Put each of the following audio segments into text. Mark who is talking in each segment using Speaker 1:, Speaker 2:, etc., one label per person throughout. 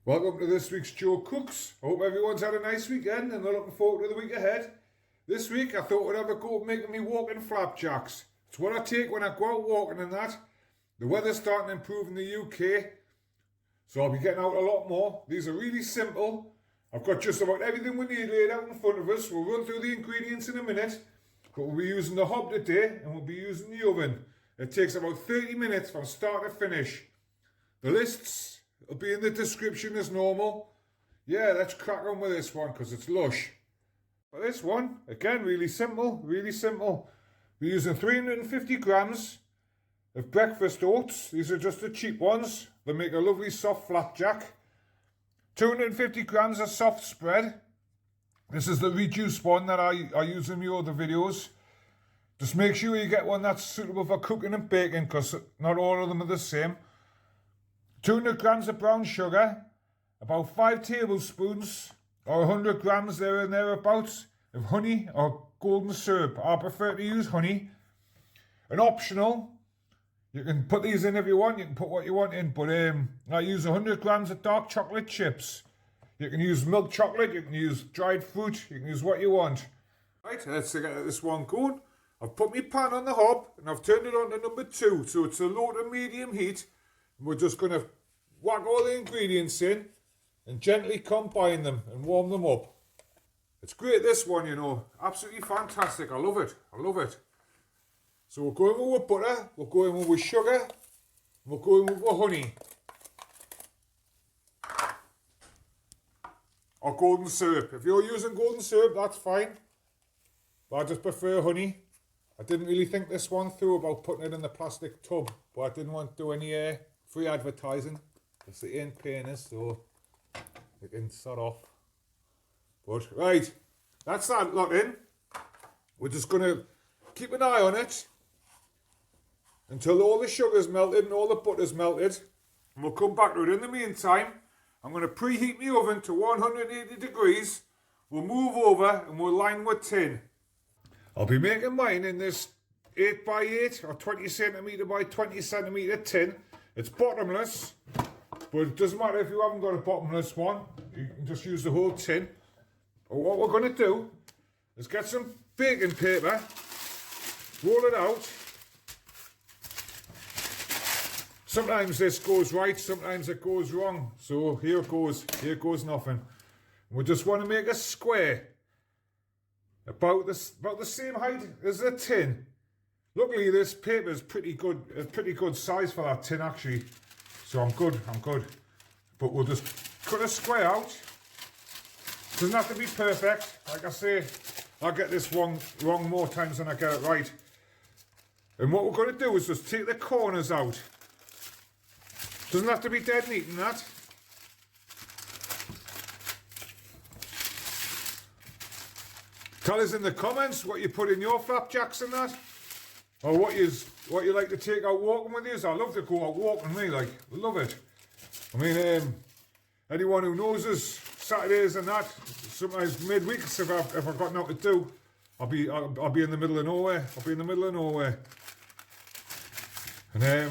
Speaker 1: Welcome to this week's Joe Cooks. I hope everyone's had a nice weekend and they're looking forward to the week ahead. This week I thought we'd have a go at making me walking flapjacks. It's what I take when I go out walking and that. The weather's starting to improve in the UK, so I'll be getting out a lot more. These are really simple. I've got just about everything we need laid out in front of us. We'll run through the ingredients in a minute, but we'll be using the hob today and we'll be using the oven. It takes about 30 minutes from start to finish. The lists will be in the description as normal. Yeah, let's crack on with this one because it's lush. For this one, again, really simple, really simple. We're using 350 grams of breakfast oats. These are just the cheap ones. They make a lovely soft flapjack. 250 grams of soft spread. This is the reduced one that I use in my other videos. Just make sure you get one that's suitable for cooking and baking because not all of them are the same. 200 grams of brown sugar, about 5 tablespoons or 100 grams there and thereabouts of honey or golden syrup. I prefer to use honey. And optional, you can put these in if you want, you can put what you want in, but I use 100 grams of dark chocolate chips. You can use milk chocolate, you can use dried fruit, you can use what you want. Right, let's get this one going. I've put my pan on the hob and I've turned it on to number 2, so it's a low to medium heat. We're just going to whack all the ingredients in and gently combine them and warm them up. It's great, this one, you know. Absolutely fantastic. I love it. I love it. So we're going with butter, we're going with sugar, and we're going with honey. Or golden syrup. If you're using golden syrup, that's fine. But I just prefer honey. I didn't really think this one through about putting it in the plastic tub, but I didn't want to do any free advertising. Because they ain't paying us, so they can sod off. But, right, that's that lot in. We're just going to keep an eye on it until all the sugar's melted and all the butter's melted. And we'll come back to it. In the meantime, I'm going to preheat my oven to 180 degrees. We'll move over and we'll line with tin. I'll be making mine in this 8x8 or 20 centimetre by 20 centimetre tin. It's bottomless, but it doesn't matter if you haven't got a bottomless one. You can just use the whole tin. But what we're going to do is get some baking paper, roll it out. Sometimes this goes right, sometimes it goes wrong. So here goes nothing. We just want to make a square about the same height as the tin. Luckily this paper is pretty good size for that tin actually. So I'm good. But we'll just cut a square out. Doesn't have to be perfect. Like I say, I'll get this one wrong more times than I get it right. And what we're going to do is just take the corners out. Doesn't have to be dead neat in that. Tell us in the comments what you put in your flapjacks and that. Or what you like to take out walking with you. I love to go out walking, me, like, love it. I mean, anyone who knows us, Saturdays and that, sometimes midweeks if I've got nothing to do, I'll be in the middle of nowhere. And I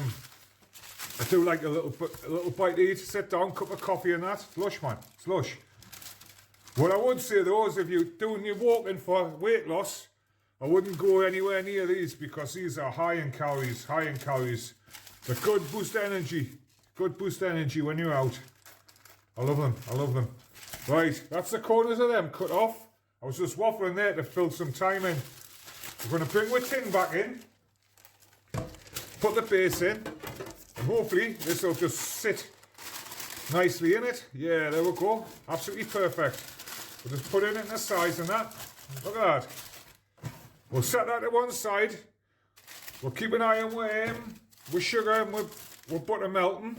Speaker 1: do like a little bite to eat, sit down, cup of coffee and that. It's lush, man. It's lush. What I would say though is if you're doing your walking for weight loss, I wouldn't go anywhere near these because these are high in calories. They're good boost energy when you're out. I love them. Right, that's the corners of them cut off. I was just waffling there to fill some time in. We're going to bring the tin back in, put the base in, and hopefully this will just sit nicely in it. Yeah, there we go. Absolutely perfect. We'll just put it in the size and that. Look at that. We'll set that to one side. We'll keep an eye on with sugar and with butter melting.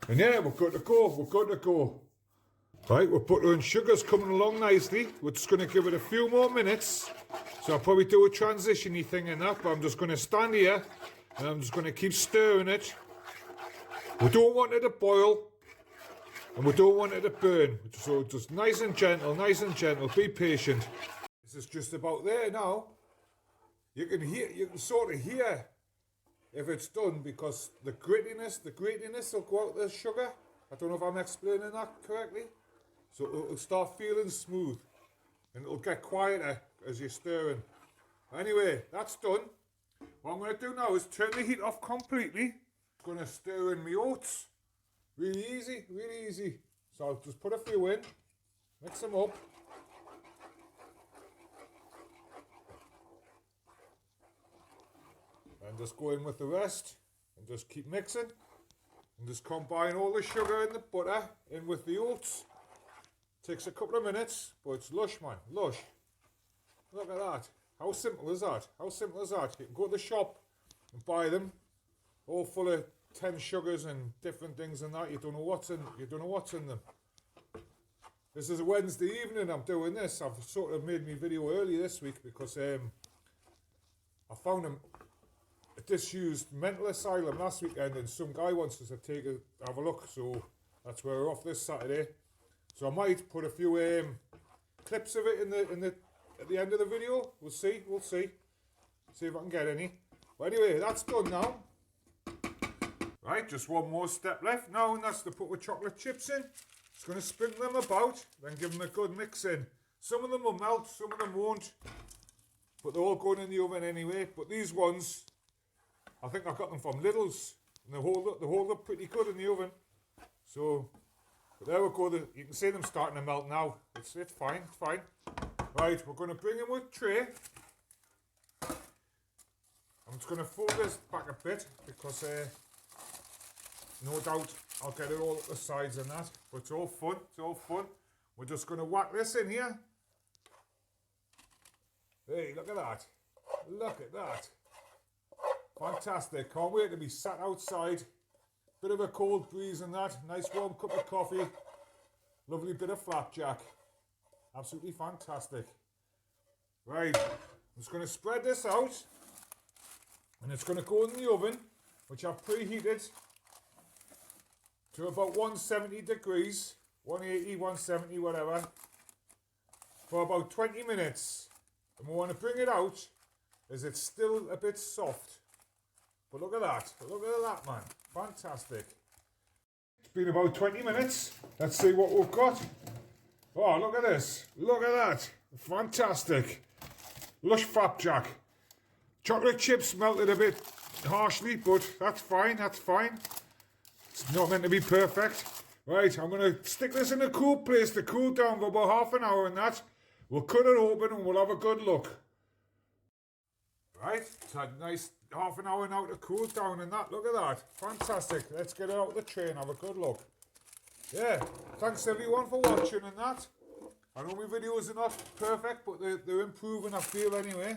Speaker 1: And yeah, we're good to go. Right, we're butter and sugar's coming along nicely. We're just going to give it a few more minutes. So I'll probably do a transition-y thing in that, but I'm just going to stand here and I'm just going to keep stirring it. We don't want it to boil and we don't want it to burn. So just nice and gentle, be patient. This is just about there now. You can sort of hear if it's done because the grittiness will go out the sugar I don't know if I'm explaining that correctly. So it'll start feeling smooth and it'll get quieter as you're stirring. Anyway, that's done. What I'm going to do now is turn the heat off completely. I'm going to stir in my oats. Really easy, really easy. So I'll just put a few in, mix them up. And just go in with the rest and just keep mixing. And just combine all the sugar and the butter in with the oats. Takes a couple of minutes, but it's lush, man, lush. Look at that. How simple is that? How simple is that? You can go to the shop and buy them, all full of 10 sugars and different things and that. You don't know what's in them. This is a Wednesday evening I'm doing this. I've sort of made my video early this week because I found a disused mental asylum last weekend and some guy wants us to have a look, so that's where we're off this Saturday. So I might put a few clips of it at the end of the video. We'll see. See if I can get any. But anyway, that's done now. Right, just one more step left now, and that's to put the chocolate chips in. Just going to sprinkle them about, then give them a good mix in. Some of them will melt, some of them won't. But they're all going in the oven anyway. But these ones, I think I got them from Lidl's. And they hold up pretty good in the oven. So, but there we go. You can see them starting to melt now. It's fine, it's fine. Right, we're going to bring in with tray. I'm just going to fold this back a bit because no doubt I'll get it all up the sides and that. But it's all fun, it's all fun. We're just going to whack this in here. Hey, look at that. Look at that. Fantastic. Can't wait to be sat outside. Bit of a cold breeze and that. Nice warm cup of coffee. Lovely bit of flapjack. Absolutely fantastic. Right, I'm just going to spread this out. And it's going to go in the oven, which I've preheated to about 170 degrees. 180, 170, whatever. For about 20 minutes. And we want to bring it out as it's still a bit soft. But look at that. Look at that, man. Fantastic. It's been about 20 minutes. Let's see what we've got. Oh, look at this. Look at that. Fantastic. Lush flapjack. Chocolate chips melted a bit harshly, but that's fine. That's fine. It's not meant to be perfect. Right, I'm going to stick this in a cool place to cool down for about half an hour and that. We'll cut it open and we'll have a good look. Right, it's had a nice half an hour now to cool down and that. Look at that. Fantastic. Let's get it out of the tray and have a good look. Yeah, thanks everyone for watching and that. I know my videos are not perfect, but they're improving, I feel, anyway.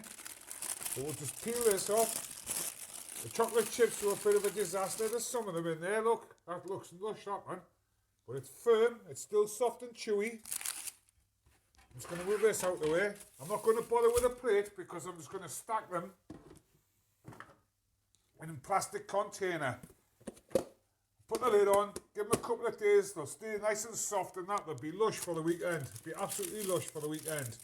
Speaker 1: So we'll just peel this off. The chocolate chips were a bit of a disaster. There's some of them in there, look. That looks lush, that one. But it's firm, it's still soft and chewy. I'm just going to move this out of the way. I'm not going to bother with a plate because I'm just going to stack them in a plastic container. Put the lid on, give them a couple of days, they'll stay nice and soft and that, they'll be lush for the weekend. Be absolutely lush for the weekend.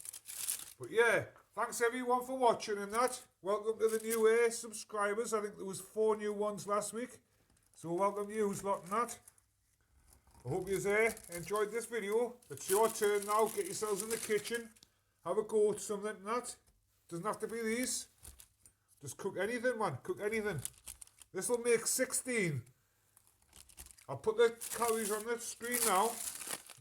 Speaker 1: But yeah, thanks everyone for watching and that. Welcome to the new subscribers. I think there was 4 new ones last week. So welcome yous lot and that. I hope you enjoyed this video. It's your turn now. Get yourselves in the kitchen. Have a go at something and that. Doesn't have to be these. Just cook anything, man. Cook anything. This will make 16. I'll put the calories on the screen now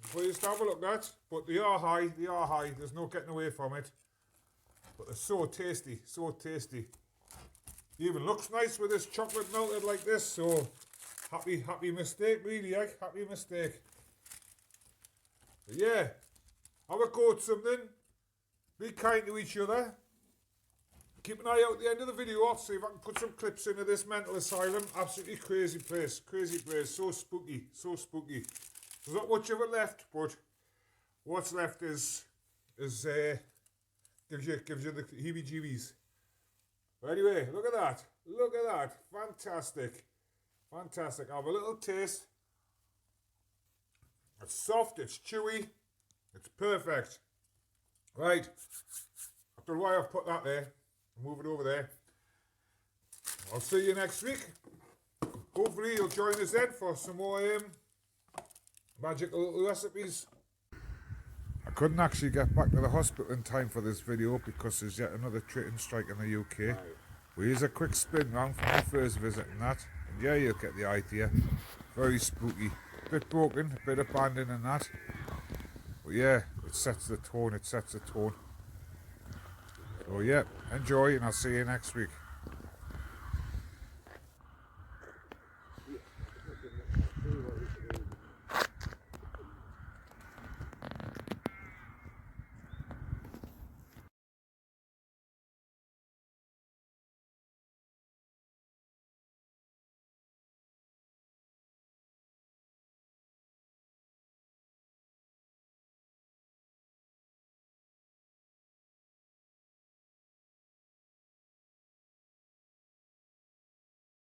Speaker 1: for you to have a look at. But they are high. They are high. There's no getting away from it. But they're so tasty. So tasty. It even looks nice with this chocolate melted like this. So happy mistake, really, happy mistake. But yeah, have a go at something. Be kind to each other. Keep an eye out at the end of the video. I'll see if I can put some clips into this mental asylum. Absolutely crazy place, so spooky, so spooky. There's not much of it left, but what's left is gives you the heebie-jeebies. But anyway, look at that, fantastic. Fantastic. I'll have a little taste. It's soft, it's chewy, it's perfect. Right. I don't know why I've put that there. I'll move it over there. I'll see you next week. Hopefully you'll join us then for some more magical little recipes. I couldn't actually get back to the hospital in time for this video because there's yet another train strike in the UK.
Speaker 2: Right.
Speaker 1: We use a quick spin round from my first visit and that. And yeah, you'll get the idea. Very spooky. Bit broken, a bit abandoned and that. But yeah, it sets the tone, So yeah, enjoy and I'll see you next week.